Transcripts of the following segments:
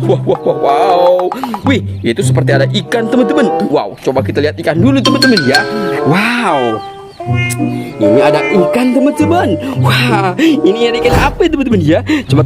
Wah, wah, wah, wow. Wih, itu seperti ada ikan, teman-teman. Wow, coba kita lihat ikan dulu, teman-teman ya. Wow. Ini ada ikan, teman-teman. Wah, ini ada ikan apa, teman-teman ya? Coba.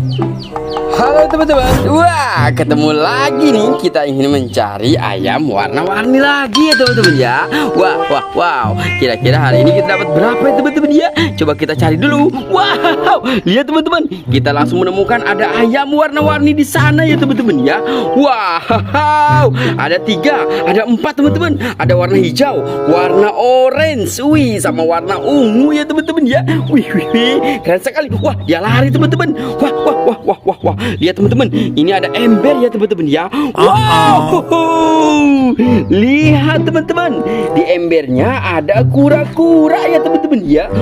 Halo teman-teman, wah ketemu lagi nih. Kita ingin mencari ayam warna-warni lagi ya teman-teman ya. Wah, wah, wow. Kira-kira hari ini kita dapat berapa ya teman-teman ya? Coba kita cari dulu. Wow, lihat teman-teman, kita langsung menemukan ada ayam warna-warni di sana ya teman-teman ya. Wow, ada 3, ada 4 teman-teman. Ada warna hijau, warna orange, wih, sama warna ungu ya teman-teman ya. Wih, wih, wih, keren sekali. Wah, dia lari teman-teman. Wah, wah, wah, wah, wah, wah. Lihat teman-teman, ini ada ember ya teman-teman ya. Wow, lihat teman-teman, di embernya ada kura-kura ya teman-teman ya.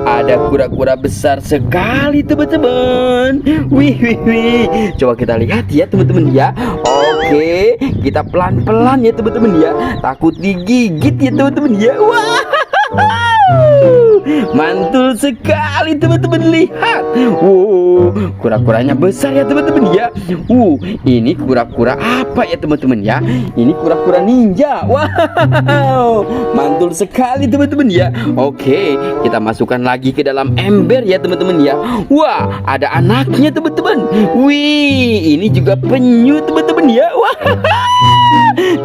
Ada kura-kura besar sekali teman-teman. Wih, wih, wih. Coba kita lihat ya teman-teman ya. Oke, kita pelan-pelan ya teman-teman ya. Takut digigit ya teman-teman ya. Wah, mantul sekali teman-teman, lihat. Kura-kuranya besar ya teman-teman ya. Ini kura-kura apa ya teman-teman ya? Ini kura-kura ninja. Wow, mantul sekali teman-teman ya. Oke, kita masukkan lagi ke dalam ember ya teman-teman ya. Wah, ada anaknya teman-teman. Wih, ini juga penyu teman-teman ya. Wah,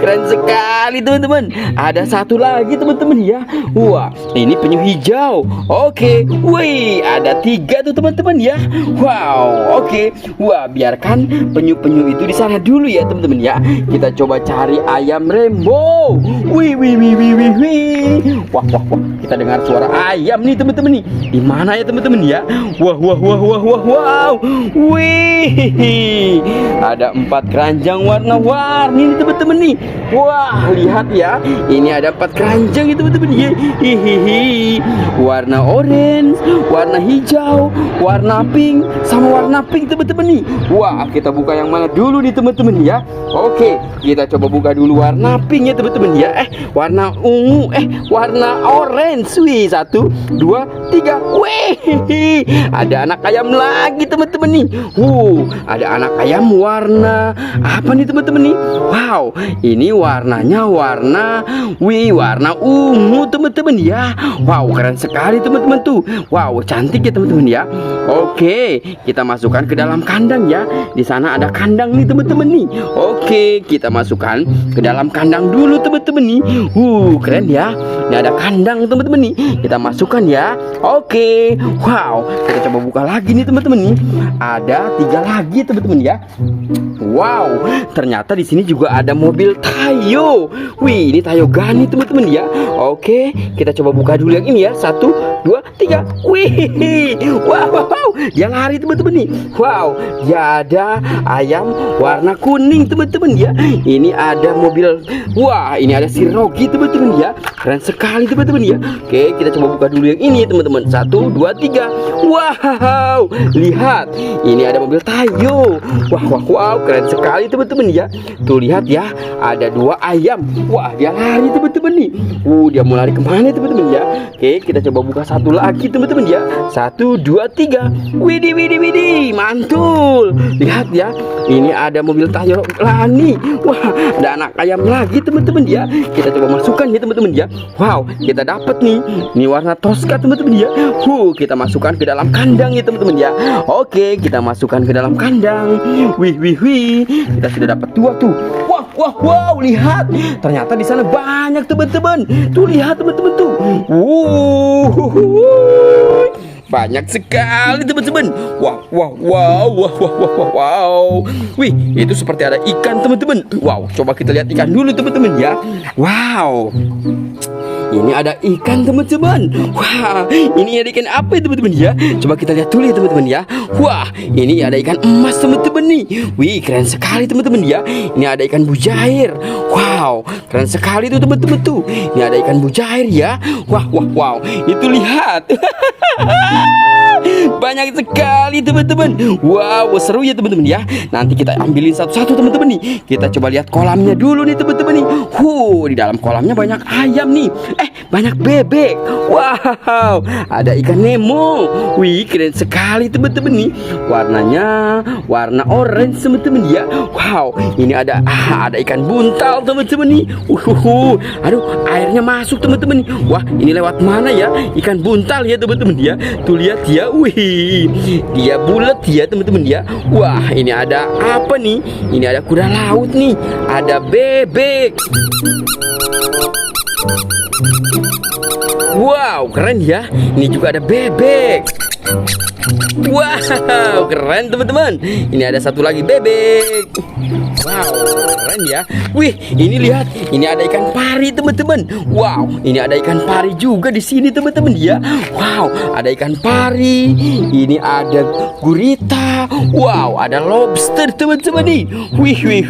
keren sekali teman-teman. Ada satu lagi teman-teman ya. Wah, ini penyu hijau. Oke, wih, ada 3 tuh teman-teman ya. Wow, oke. Wah, biarkan penyu-penyu itu di sana dulu ya teman-teman ya. Kita coba cari ayam rainbow. Wih, wih, wih, wih, wih, wih. Wah, wah, wah. Kita dengar suara ayam nih teman-teman nih. Di mana ya teman-teman ya? Wah, wah, wah, wah, wah, wow. Wih, ada 4 keranjang warna-warni nih teman-teman nih. Wah, lihat ya. Ini ada 4 keranjang ya teman-teman ya. Hihihi. Warna orange, warna hijau, warna pink, sama warna pink teman-teman nih. Wah, kita buka yang mana dulu nih teman-teman ya? Oke, kita coba buka dulu warna pink ya teman-teman ya. Warna ungu, warna orange. Wih, 1, 2, 3. Wih, ada anak ayam lagi teman-teman nih. Ada anak ayam warna apa nih teman-teman nih? Wow, ini warnanya warna ungu teman-teman ya. Wow, keren sekali teman-teman tuh. Wow, cantik ya teman-teman ya. Oke, kita masukkan ke dalam kandang ya. Di sana ada kandang nih teman-teman nih. Oke, kita masukkan ke dalam kandang dulu teman-teman nih. Keren ya. Ini ada kandang teman-teman nih. Kita masukkan ya. Oke. Wow, kita coba buka lagi nih teman-teman nih. Ada 3 lagi teman-teman ya. Wow, ternyata di sini juga ada mobil Tayo. Wih, ini Tayo Gani teman-teman ya. Oke, kita coba buka dulu yang ini ya. 1, 2, 3. Wih, wow, wow, wow. Dia lari teman-teman nih. Wow, dia ada ayam warna kuning teman-teman ya. Ini ada mobil. Wah, ini ada si Rogi teman-teman ya. Keren sekali teman-teman ya. Oke, kita coba buka dulu yang ini teman-teman. 1, 2, 3. Wow, lihat. Ini ada mobil Tayo. Wah, wah, wow, keren sekali teman-teman ya. Tuh lihat ya, ada 2 ayam. Wah, dia lari teman-teman nih. Dia mau lari kemana teman-teman ya? Oke, kita coba buka satu lagi teman-teman ya. 1, 2, 3. Widih, widih, widih, mantul. Lihat ya, ini ada mobil Tayo Lani. Wah, ada anak ayam lagi teman-teman ya. Kita coba masukkan ya teman-teman ya. Wow, kita dapat nih. Ini warna Tosca teman-teman ya. Kita masukkan ke dalam kandang ya teman-teman ya. Oke, kita masukkan ke dalam kandang. Wih, wih, wih. Kita sudah dapat 2 tuh. Wah, wah, wow, lihat. Ternyata di sana banyak teman-teman. Tuh lihat teman-teman tuh. Banyak sekali teman-teman. Wah, wah, wow, wah, wah, wah, wah, wow. Wih, itu seperti ada ikan teman-teman. Wow, coba kita lihat ikan dulu teman-teman ya. Wow, ini ada ikan teman-teman. Wah, ini ada ikan apa ya teman-teman ya? Coba kita lihat dulu ya teman-teman ya. Wah, ini ada ikan emas teman-teman nih. Wih, keren sekali teman-teman ya. Ini ada ikan bujair. Wow, keren sekali tuh teman-teman tuh. Ini ada ikan bujair ya. Wah, wah, wow. Itu lihat. Banyak sekali teman-teman. Wow, seru ya teman-teman ya. Nanti kita ambilin satu-satu teman-teman nih. Kita coba lihat kolamnya dulu nih teman-teman nih. Di dalam kolamnya banyak ayam nih. banyak bebek. Wow, ada ikan Nemo. Wih, keren sekali teman-teman nih. Warnanya warna orange teman-teman ya. Wow, ini ada ikan buntal teman-teman nih. Aduh, airnya masuk teman-teman nih. Wah, ini lewat mana ya? Ikan buntal ya teman-teman ya. Tuh lihat ya. Wih, dia bulat ya teman-teman ya. Wah, ini ada apa nih? Ini ada kuda laut nih. Ada bebek. Wow, keren ya. Ini juga ada bebek. Wow, keren teman-teman. Ini ada satu lagi bebek. Wow, keren ya. Wih, ini lihat. Ini ada ikan pari teman-teman. Wow, ini ada ikan pari juga di sini teman-teman ya. Wow, ada ikan pari. Ini ada gurita. Wow, ada lobster teman-teman nih. Wih,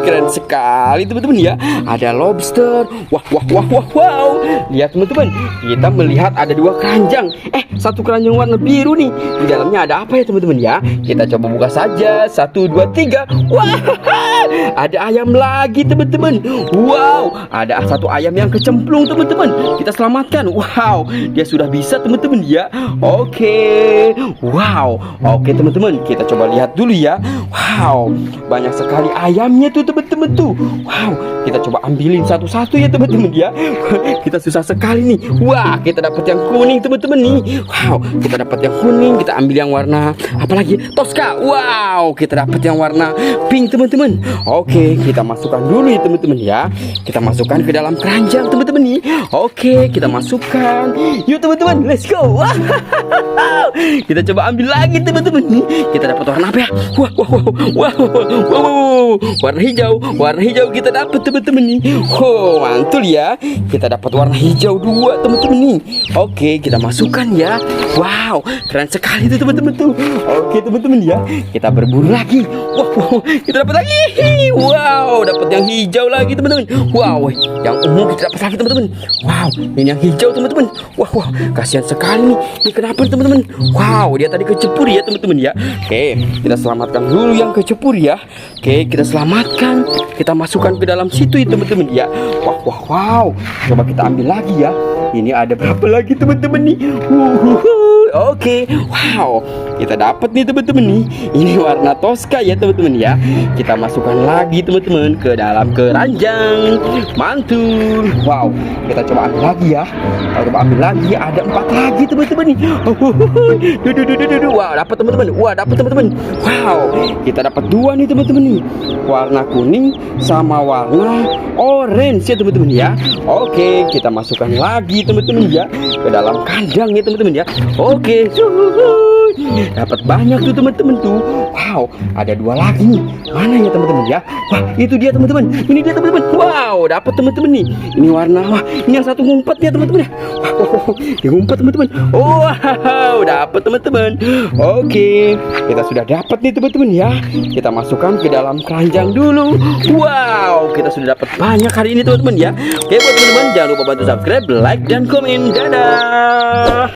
keren sekali teman-teman ya. Ada lobster. Wow. Lihat teman-teman. Kita melihat ada dua keranjang. Satu keranjang warna biru nih. Di dalamnya ada apa ya teman-teman ya? Kita coba buka saja. 1, 2, 3. Wah, ada ayam lagi teman-teman. Wow, ada satu ayam yang kecemplung teman-teman. Kita selamatkan. Wow, dia sudah bisa teman-teman ya. Oke. Wow. Oke teman-teman, kita coba lihat dulu ya. Wow, banyak sekali ayamnya tuh teman-teman tuh. Wow, kita coba ambilin satu-satu ya teman-teman ya. Kita susah sekali nih. Wah, kita dapat yang kuning teman-teman nih. Wow, kita dapat yang kuning. Kita ambil yang warna apa lagi? Tosca. Wow, kita dapat yang warna pink teman-teman. Oke, kita masukkan dulu ya teman-teman ya. Kita masukkan ke dalam keranjang teman-teman nih. Oke, kita masukkan. Yuk teman-teman, let's go. Kita coba ambil lagi teman-teman nih. Kita dapat warna apa ya? Wow. Warna hijau kita dapat teman-teman nih. Mantul ya. Kita dapat warna hijau 2 teman-teman nih. Oke, kita masukkan ya. Wow, keren sekali tuh teman-teman tuh. Oke teman-teman ya. Kita berburu lagi. Wow, kita dapat lagi. Wow, dapat yang hijau lagi teman-teman. Wow, yang ungu kita dapat lagi teman-teman. Wow, ini yang hijau teman-teman. Wow, kasihan sekali nih. Ini kenapa teman-teman? Wow, dia tadi kecepur ya teman-teman ya. Oke, kita selamatkan dulu yang kecepur ya. Oke, kita selamatkan. Kita masukkan ke dalam situ ya teman-teman ya. Wow. Coba kita ambil lagi ya. Ini ada berapa lagi teman-teman nih? Oke. Wow, kita dapat nih teman-teman nih. Ini warna Tosca ya teman-teman ya. Kita masukkan lagi teman-teman ke dalam keranjang. Mantul. Wow, kita coba ambil lagi ya. Coba ambil lagi. Ada 4 lagi teman-teman nih. Wow, dapat teman-teman. Wow, kita dapat 2 nih teman-teman nih. Warna kuning sama warna orange ya teman-teman ya. Oke, kita masukkan lagi teman-teman ya ke dalam kandang ya teman-teman ya. Oke, dapat banyak tuh teman-teman tuh. Wow, ada 2 lagi nih. Mana ya teman-teman ya? Wah, itu dia teman-teman. Ini dia teman-teman. Wow, dapat teman-teman nih. Ini warna. Wah, ini yang satu ngumpet ya teman-teman ya. Wow, ngumpet teman-teman. Wow, dapat teman-teman. Oke, kita sudah dapat nih teman-teman ya. Kita masukkan ke dalam keranjang dulu. Wow, kita sudah dapat banyak hari ini teman-teman ya. Oke, buat teman-teman jangan lupa bantu subscribe, like dan komen. Dadah.